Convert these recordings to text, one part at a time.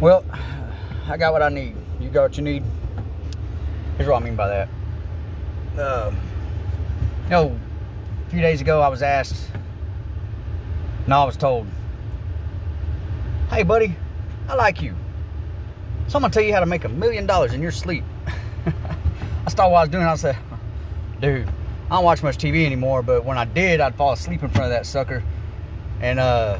Well, I got what I need. You got what you need? Here's what I mean by that. A few days ago I was asked, no, I was told, hey buddy, I like you, so I'm going to tell you how to make $1 million in your sleep. I started what I was doing. I said, dude, I don't watch much TV anymore, but when I did, I'd fall asleep in front of that sucker. And I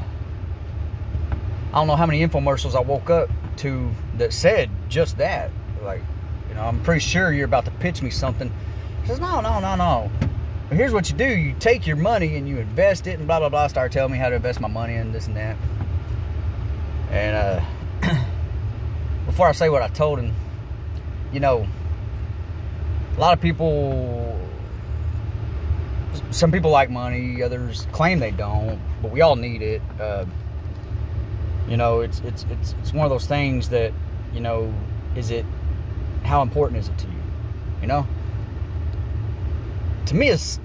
don't know how many infomercials I woke up to that said just that. Like, you know, I'm pretty sure you're about to pitch me something. He says, no. But here's what you do. You take your money and you invest it and blah, blah, blah. Start telling me how to invest my money and this and that. And before I say what I told him, you know, a lot of people, some people like money, others claim they don't, but we all need it. You know, it's one of those things that, you know, how important is it to you? You know, to me, it's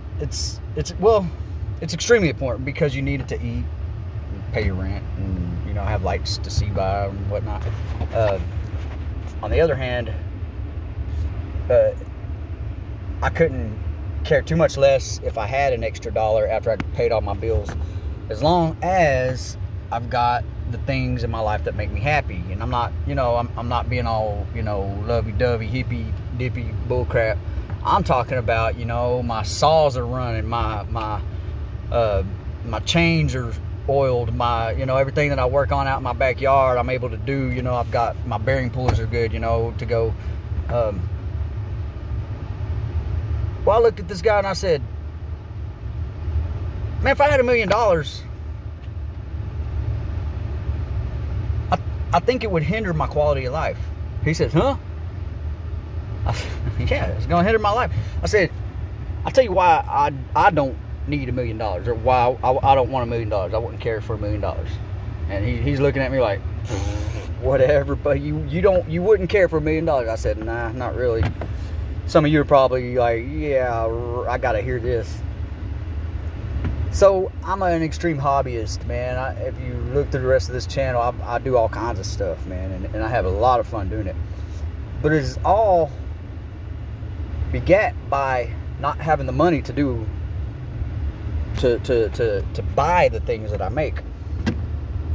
extremely important because you need it to eat, and pay your rent, and, you know, have lights to see by and whatnot. On the other hand, I couldn't care too much less if I had an extra dollar after I'd paid all my bills, as long as I've got the things in my life that make me happy. And I'm not, you know, I'm not being all, you know, lovey-dovey, hippy-dippy bullcrap. I'm talking about, you know, my saws are running, my chains are oiled, you know, everything that I work on out in my backyard, I'm able to do. You know, I've got my bearing pullers are good, you know, to go. Well, I looked at this guy and I said, man, if I had $1 million, I think it would hinder my quality of life. He said, huh? Yeah, it's going to hinder my life. I said, I'll tell you why I don't need $1 million, or why I don't want $1 million. I wouldn't care for $1 million. And he's looking at me like, whatever, but you wouldn't care for $1 million. I said, nah, not really. Some of you are probably like, yeah, I got to hear this. So I'm an extreme hobbyist, man. If you look through the rest of this channel, I do all kinds of stuff, man, and I have a lot of fun doing it. But it is all begat by not having the money to buy the things that I make.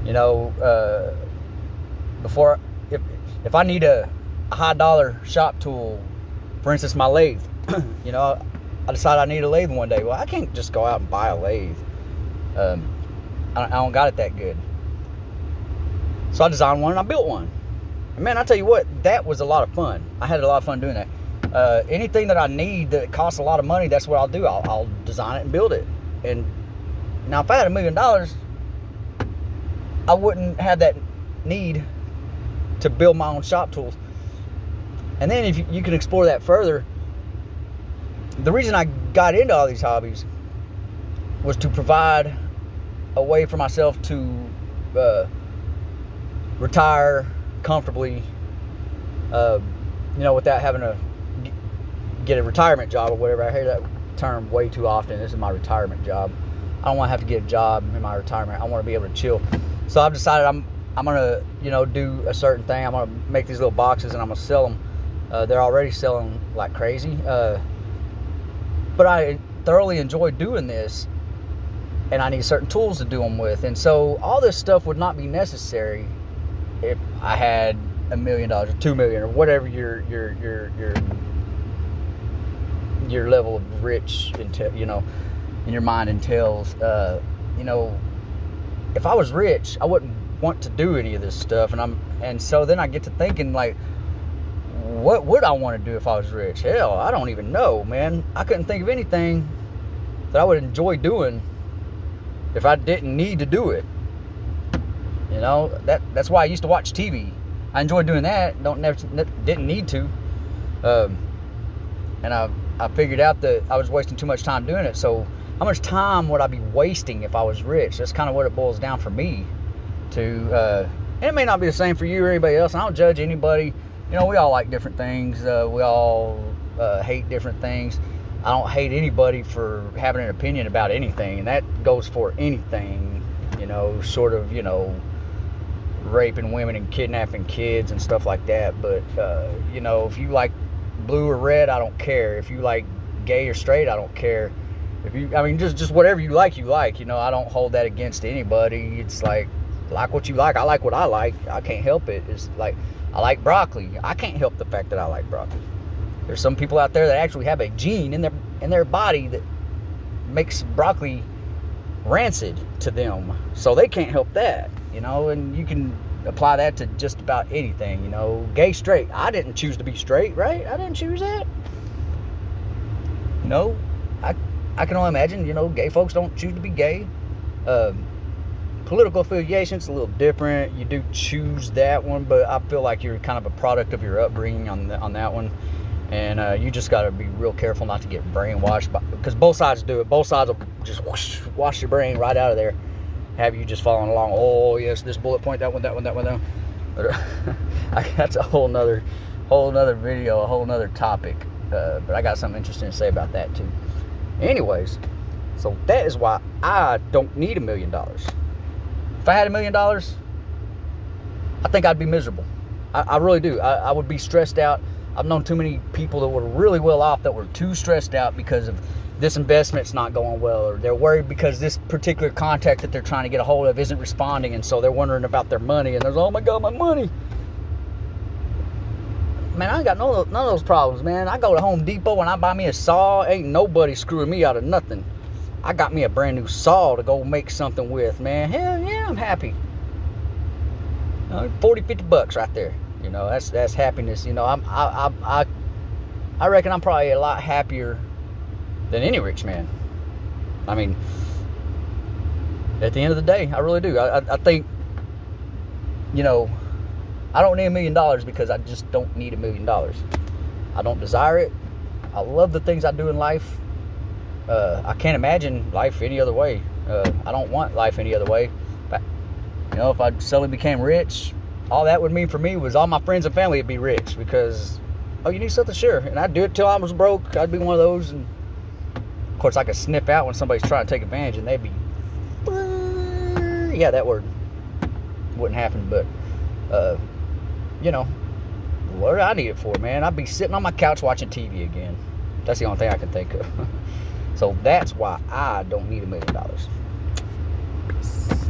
You know, before, if I need a high dollar shop tool, for instance, my lathe, you know, I decided I need a lathe one day. Well, I can't just go out and buy a lathe. I don't got it that good. So I designed one and I built one. And man, I tell you what, that was a lot of fun. I had a lot of fun doing that. Anything that I need that costs a lot of money, that's what I'll do. I'll design it and build it. And now if I had $1 million, I wouldn't have that need to build my own shop tools. And then if you can explore that further, the reason I got into all these hobbies was to provide a way for myself to retire comfortably, you know, without having to get a retirement job or whatever. I hear that term way too often. This is my retirement job. I don't want to have to get a job in my retirement. I want to be able to chill. So I've decided I'm going to, you know, do a certain thing. I'm going to make these little boxes and I'm going to sell them. They're already selling like crazy. But I thoroughly enjoy doing this, and I need certain tools to do them with. And so all this stuff would not be necessary if I had $1 million or $2 million or whatever your level of rich, you know, in your mind entails. You know, if I was rich, I wouldn't want to do any of this stuff. And so then I get to thinking, like, what would I want to do if I was rich? Hell, I don't even know, man. I couldn't think of anything that I would enjoy doing if I didn't need to do it. You know, that's why I used to watch TV. I enjoyed doing that. Didn't need to. And I figured out that I was wasting too much time doing it. So how much time would I be wasting if I was rich? That's kind of what it boils down for me to. And it may not be the same for you or anybody else. And I don't judge anybody. You know, we all like different things. We all hate different things. I don't hate anybody for having an opinion about anything, and that goes for anything, you know, sort of, you know, raping women and kidnapping kids and stuff like that. But, you know, if you like blue or red, I don't care. If you like gay or straight, I don't care. If you, I mean, just whatever you like, you like. You know, I don't hold that against anybody. It's like what you like. I like what I like. I can't help it. It's like, I like broccoli. I can't help the fact that I like broccoli. There's some people out there that actually have a gene in their body that makes broccoli rancid to them, so they can't help that, you know. And you can apply that to just about anything, you know. Gay, straight, I didn't choose to be straight, right? I didn't choose that, you know. I can only imagine, you know, gay folks don't choose to be gay. Political affiliation's a little different. You do choose that one, but I feel like you're kind of a product of your upbringing on that one. And you just got to be real careful not to get brainwashed, because both sides do it. Both sides will just whoosh, wash your brain right out of there, have you just following along. Oh yes, this bullet point, that one. But that's a whole nother video, a whole nother topic. But I got something interesting to say about that too. Anyways, so that is why I don't need $1 million. If I had $1 million, I think I'd be miserable. I really do. I would be stressed out. I've known too many people that were really well off that were too stressed out because of this investment's not going well, or they're worried because this particular contact that they're trying to get a hold of isn't responding, and so they're wondering about their money, and there's, oh my God, my money. Man, I ain't got none of those problems, man. I go to Home Depot and I buy me a saw. Ain't nobody screwing me out of nothing. I got me a brand new saw to go make something with, man. Hell yeah, I'm happy. 40, 50 bucks right there. You know, that's happiness. You know, I reckon I'm probably a lot happier than any rich man. I mean, at the end of the day, I really do. I think, you know, I don't need $1 million because I just don't need $1 million. I don't desire it. I love the things I do in life. I can't imagine life any other way. I don't want life any other way. But, you know, if I suddenly became rich, all that would mean for me was all my friends and family would be rich, because, oh, you need something? Sure. And I'd do it till I was broke. I'd be one of those. And of course, I could sniff out when somebody's trying to take advantage, and they'd be, yeah, that word wouldn't happen. But, you know, what do I need it for, man? I'd be sitting on my couch watching TV again. That's the only thing I can think of. So that's why I don't need $1 million.